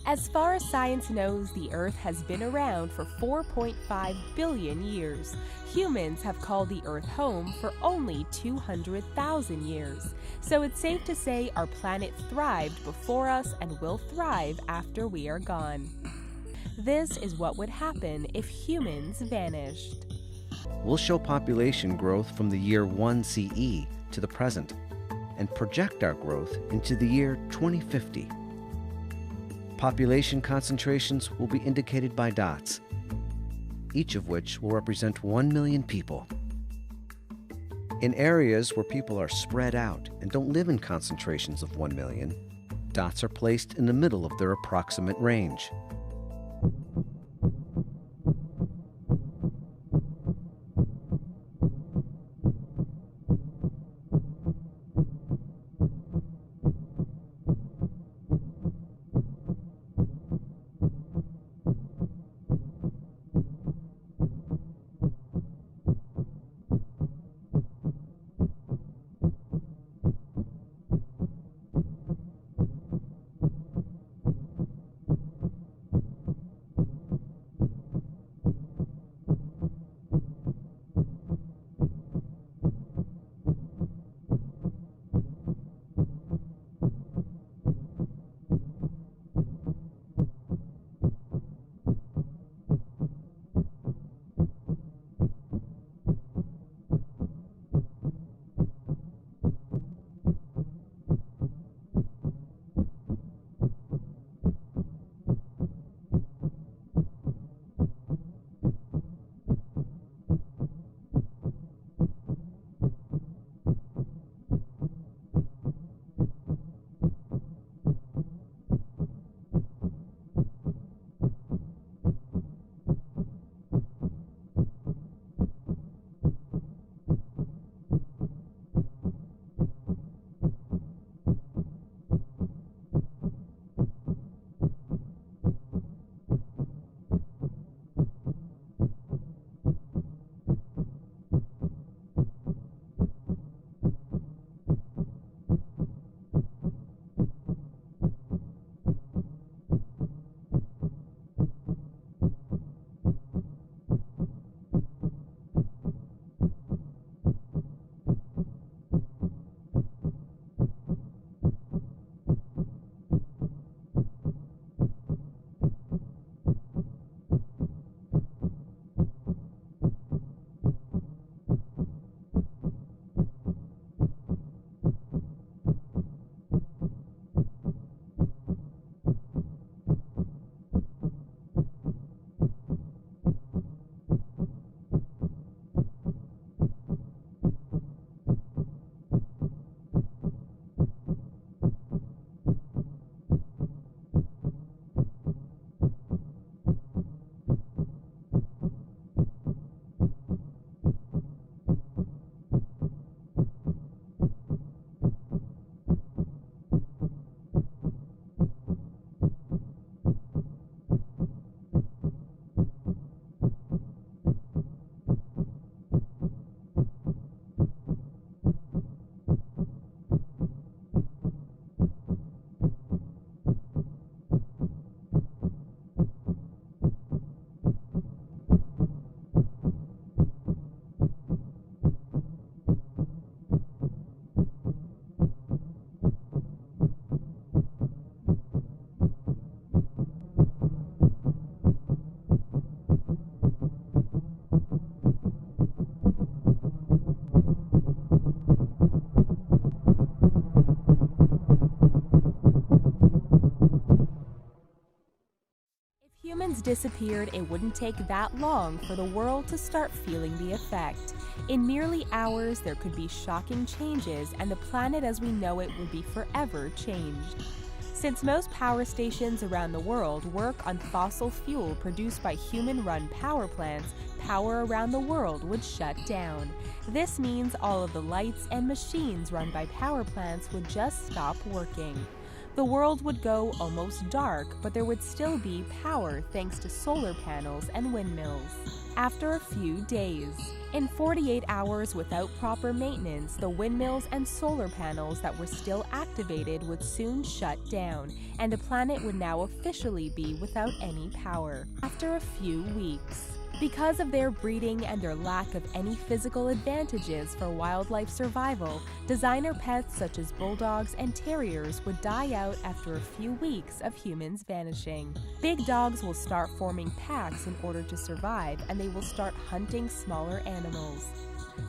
As far as science knows, the Earth has been around for 4.5 billion years. Humans have called the Earth home for only 200,000 years. So it's safe to say our planet thrived before us and will thrive after we are gone. This is what would happen if humans vanished. We'll show population growth from the year 1 CE to the present and project our growth into the year 2050. Population concentrations will be indicated by dots, each of which will represent 1 million people. In areas where people are spread out and don't live in concentrations of 1 million, dots are placed in the middle of their approximate range. Humans disappeared, it wouldn't take that long for the world to start feeling the effect. In merely hours, there could be shocking changes, and the planet as we know it would be forever changed. Since most power stations around the world work on fossil fuel produced by human-run power plants, power around the world would shut down. This means all of the lights and machines run by power plants would just stop working. The world would go almost dark, but there would still be power thanks to solar panels and windmills. after a few days. In 48 hours without proper maintenance, the windmills and solar panels that were still activated would soon shut down, and the planet would now officially be without any power. After a few weeks, because of their breeding and their lack of any physical advantages for wildlife survival, designer pets such as bulldogs and terriers would die out after a few weeks of humans vanishing. Big dogs will start forming packs in order to survive, and they will start hunting smaller animals.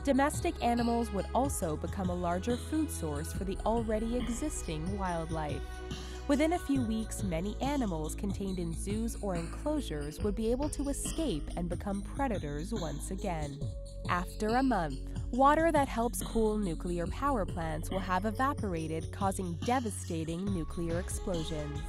Domestic animals would also become a larger food source for the already existing wildlife. Within a few weeks, many animals contained in zoos or enclosures would be able to escape and become predators once again. After a month, water that helps cool nuclear power plants will have evaporated, causing devastating nuclear explosions.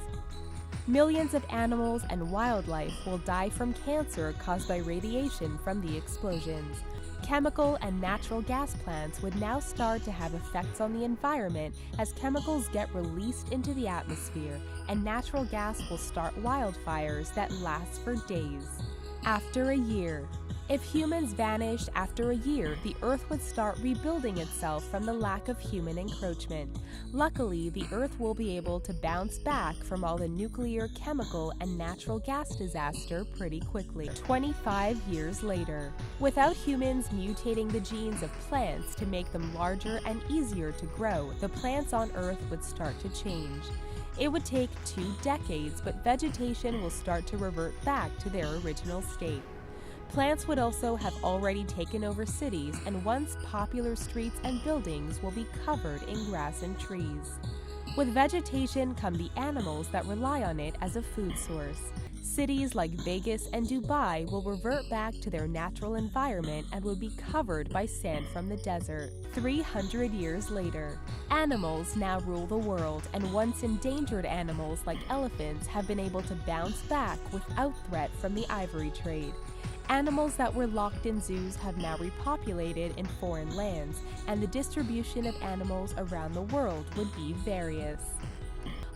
Millions of animals and wildlife will die from cancer caused by radiation from the explosions. Chemical and natural gas plants would now start to have effects on the environment as chemicals get released into the atmosphere, and natural gas will start wildfires that last for days. After a year, if humans vanished after a year, the Earth would start rebuilding itself from the lack of human encroachment. Luckily, the Earth will be able to bounce back from all the nuclear, chemical, and natural gas disaster pretty quickly. 25 years later, without humans mutating the genes of plants to make them larger and easier to grow, the plants on Earth would start to change. It would take 2 decades, but vegetation will start to revert back to their original state. Plants would also have already taken over cities, and once popular streets and buildings will be covered in grass and trees. With vegetation come the animals that rely on it as a food source. Cities like Vegas and Dubai will revert back to their natural environment and will be covered by sand from the desert. 300 years later, animals now rule the world, and once endangered animals like elephants have been able to bounce back without threat from the ivory trade. Animals that were locked in zoos have now repopulated in foreign lands, and the distribution of animals around the world would be various.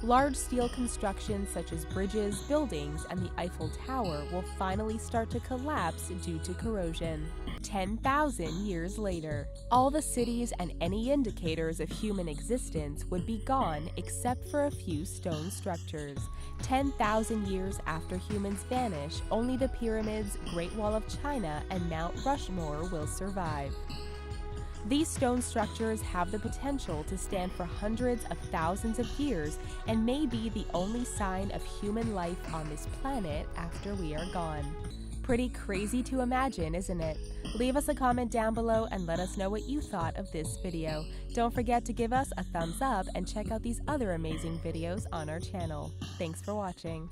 Large steel constructions such as bridges, buildings, and the Eiffel Tower will finally start to collapse due to corrosion. 10,000 years later, all the cities and any indicators of human existence would be gone except for a few stone structures. 10,000 years after humans vanish, only the pyramids, Great Wall of China, and Mount Rushmore will survive. These stone structures have the potential to stand for hundreds of thousands of years and may be the only sign of human life on this planet after we are gone. Pretty crazy to imagine, isn't it? Leave us a comment down below and let us know what you thought of this video. Don't forget to give us a thumbs up and check out these other amazing videos on our channel. Thanks for watching.